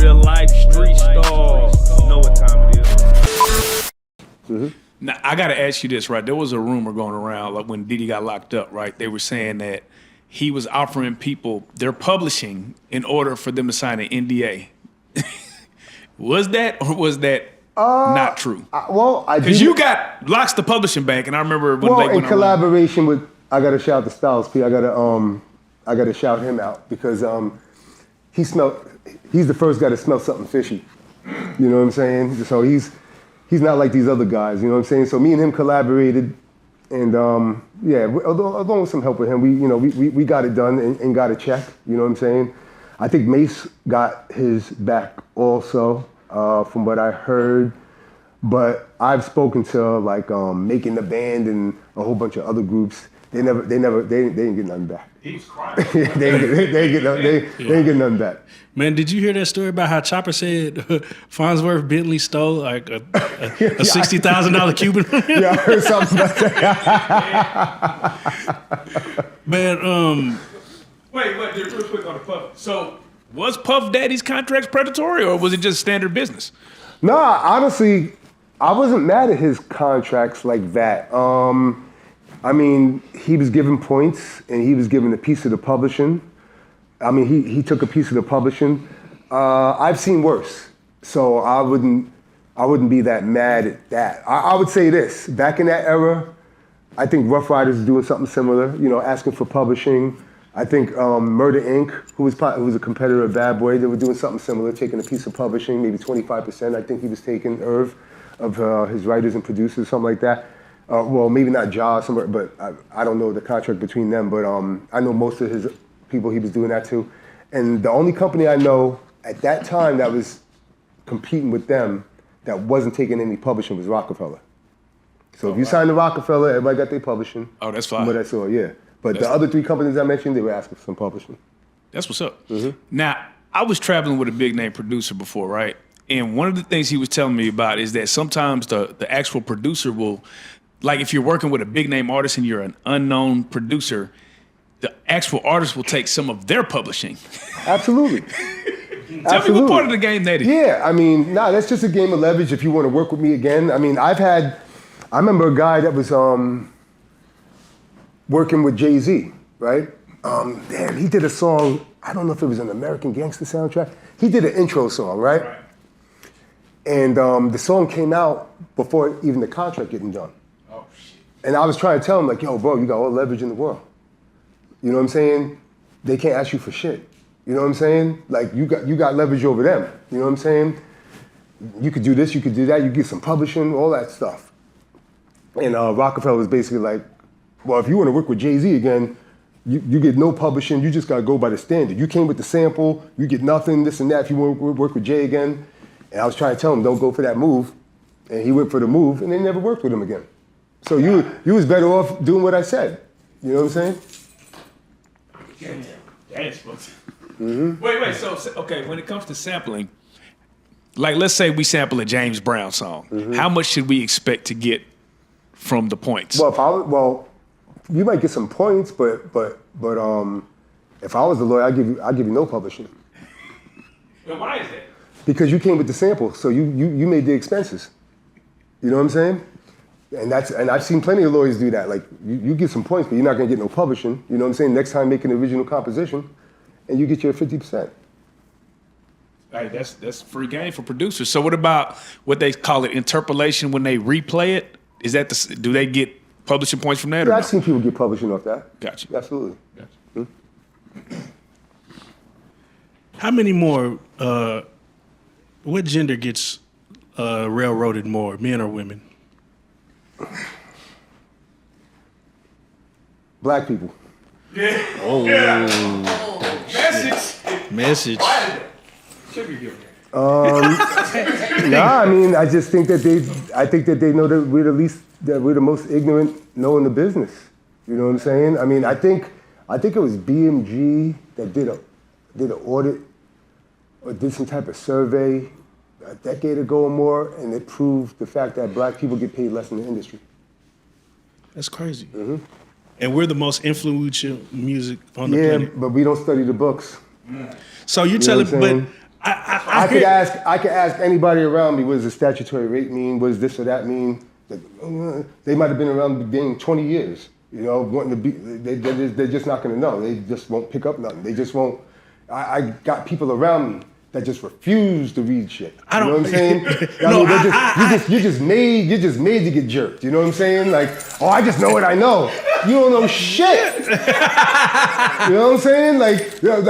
Real life street stars. Know what time it is. Now, I got to ask you this, right? There was a rumor going around like when Diddy got locked up, right? They were saying that he was offering people their publishing in order for them to sign an NDA. Was that or was that not true? Because you got Locks the Publishing Bank, and I remember when they went in collaboration with, I got to shout the Starz P. I got to shout him out because he's the first guy to smell something fishy. You know what I'm saying? So he's not like these other guys. You know what I'm saying? So me and him collaborated, and along with some help with him, we got it done and got a check. You know what I'm saying? I think Mace got his back also, from what I heard. But I've spoken to like Making the Band and a whole bunch of other groups. They didn't get nothing back. He was crying. they didn't get nothing back. Man, did you hear that story about how Chopper said Farnsworth Bentley stole like a $60,000 Cuban? Yeah, I heard something about that. Man, Wait, just real quick on the Puff. So, was Puff Daddy's contracts predatory, or was it just standard business? No, honestly, I wasn't mad at his contracts like that. I mean, he was given points, and he was given a piece of the publishing. I mean, he took a piece of the publishing. I've seen worse, so I wouldn't be that mad at that. I would say this: back in that era, I think Rough Riders is doing something similar. You know, asking for publishing. I think Murder Inc., who was a competitor of Bad Boy, they were doing something similar, taking a piece of publishing, maybe 25%. I think he was taking Irv of his writers and producers, something like that. Well, maybe not Jaws, somewhere, but I don't know the contract between them. But I know most of his people he was doing that to. And the only company I know at that time that was competing with them that wasn't taking any publishing was Rocafella. So if you signed to Rocafella, everybody got their publishing. Oh, that's fine. From what I saw, yeah. But the other three companies I mentioned, they were asking for some publishing. That's what's up. Now, I was traveling with a big name producer before, right? And one of the things he was telling me about is that sometimes the actual producer will, like if you're working with a big name artist and you're an unknown producer, the actual artist will take some of their publishing. Absolutely. Tell me what part of the game that is. Yeah, I mean, that's just a game of leverage if you want to work with me again. I mean, I remember a guy that was working with Jay-Z, right? Damn, he did a song, I don't know if it was an American Gangster soundtrack. He did an intro song, right? And the song came out before even the contract getting done. Oh, shit. And I was trying to tell him, like, yo, bro, you got all the leverage in the world. You know what I'm saying? They can't ask you for shit. You know what I'm saying? Like, you got leverage over them. You know what I'm saying? You could do this, you could do that, you get some publishing, all that stuff. And Rocafella was basically like, well, if you want to work with Jay-Z again, you get no publishing, you just got to go by the standard. You came with the sample, you get nothing, this and that, if you want to work with Jay again. And I was trying to tell him, don't go for that move. And he went for the move, and they never worked with him again. So you was better off doing what I said. You know what I'm saying? Damn, that's fucked. Wait, so, okay, when it comes to sampling, like let's say we sample a James Brown song, how much should we expect to get from the points? Well, you might get some points, but if I was the lawyer, I'd give you no publishing. Well, why is that? Because you came with the sample, so you made the expenses. You know what I'm saying? And I've seen plenty of lawyers do that. Like you get some points, but you're not gonna get no publishing. You know what I'm saying? Next time, make an original composition, and you get your 50%. Hey, that's free game for producers. So what about what they call it interpolation when they replay it? Is that do they get publishing points from that? Yeah, or I've no? seen people get publishing off that. Gotcha. Absolutely. Gotcha. how many more, what gender gets railroaded more, men or women? Black people. Yeah. Oh. Yeah. Message. Nah, I mean, I just think that they know that we're the most ignorant knowing the business. You know what I'm saying? I mean, I think it was BMG that did an audit or did some type of survey a decade ago or more, and it proved the fact that black people get paid less in the industry. That's crazy. And we're the most influential music on the planet. Yeah, but we don't study the books. So you're You know what telling, I'm but I could ask anybody around me, what does the statutory rate mean? What does this or that mean? They might have been around the beginning 20 years. You know, wanting to be, they're just not going to know. They just won't pick up nothing. They just won't. I got people around me that just refuse to read shit. You know what I'm saying? You're just made to get jerked. You know what I'm saying? Like, oh, I just know what I know. You don't know shit. You know what I'm saying? Like, you know,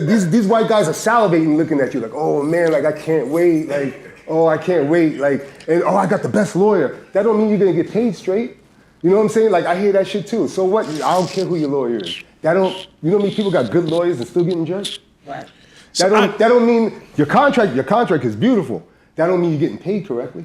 these white guys are salivating, looking at you like, oh man, like I can't wait. Like, oh, I can't wait. Like, and oh, I got the best lawyer. That don't mean you're gonna get paid straight. You know what I'm saying? Like, I hear that shit too. So what? I don't care who your lawyer is. You know how many people got good lawyers and still getting jerked? Right. That don't mean your contract is beautiful. That don't mean you're getting paid correctly.